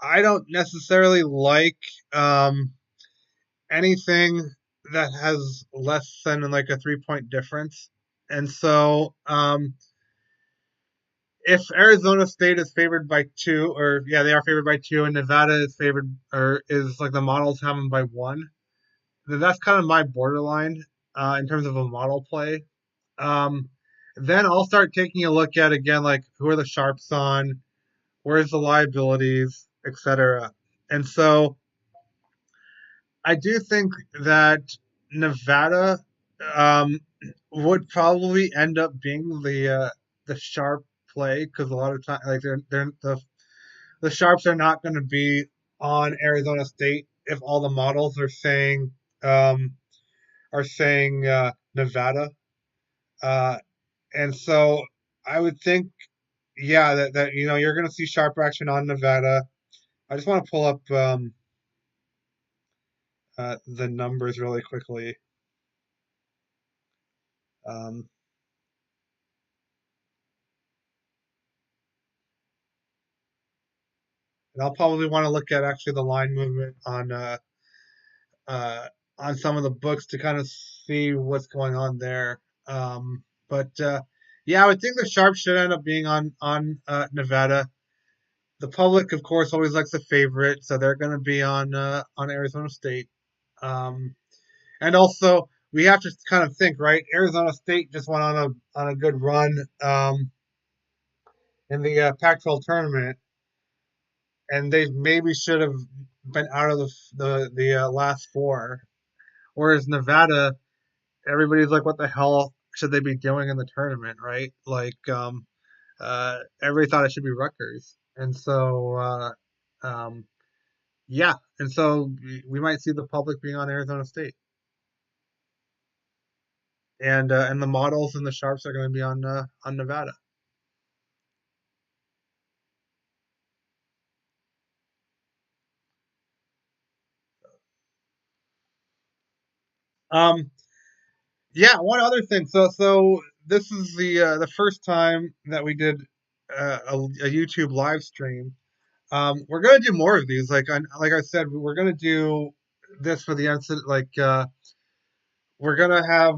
I don't necessarily like anything that has less than like a 3 point difference. And so if Arizona State is favored by two, or yeah, they are favored by two, and Nevada is favored or is like the models have them by one, then that's kind of my borderline in terms of a model play. Um, then I'll start taking a look at again like who are the sharps on, where's the liabilities, etc. And so I do think that Nevada um, would probably end up being the sharp play because a lot of time like they're the sharps are not going to be on Arizona State if all the models um, are saying Nevada, and so I would think yeah, that you're going to see sharp action on Nevada. I just want to pull up the numbers really quickly. Um, and I'll probably want to look at actually the line movement uh, on some of the books to kind of see what's going on there. But yeah, I would think the sharp should end up being on Nevada. The public, of course, always likes the favorite, so they're going to be on Arizona State. Um, and also, we have to kind of think, right? Arizona State just went on a good run in the Pac-12 tournament, and they maybe should have been out of the last four. Whereas Nevada, everybody's like, "What the hell should they be doing in the tournament?" Right? Everybody thought it should be Rutgers, and so um, yeah, and so we might see the public being on Arizona State, and the models and the sharps are going to be on Nevada. Um, yeah, one other thing. So this is the first time that we did a YouTube live stream. We're gonna do more of these. Like I said, we're gonna do this for the incident. We're gonna have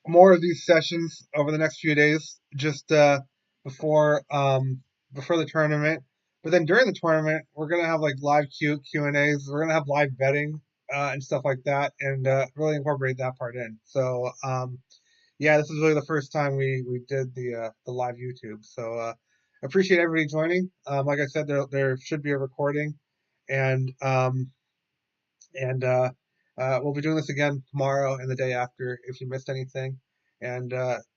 more of these sessions over the next few days, just before before the tournament. But then during the tournament, we're gonna have like live Q and A's. We're gonna have live betting and stuff like that, and really incorporate that part in. So yeah, this is really the first time we did the live YouTube. So appreciate everybody joining. Like I said, there should be a recording, and we'll be doing this again tomorrow and the day after if you missed anything. And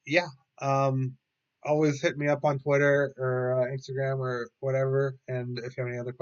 yeah, um, always hit me up on Twitter or Instagram or whatever. And if you have any other questions.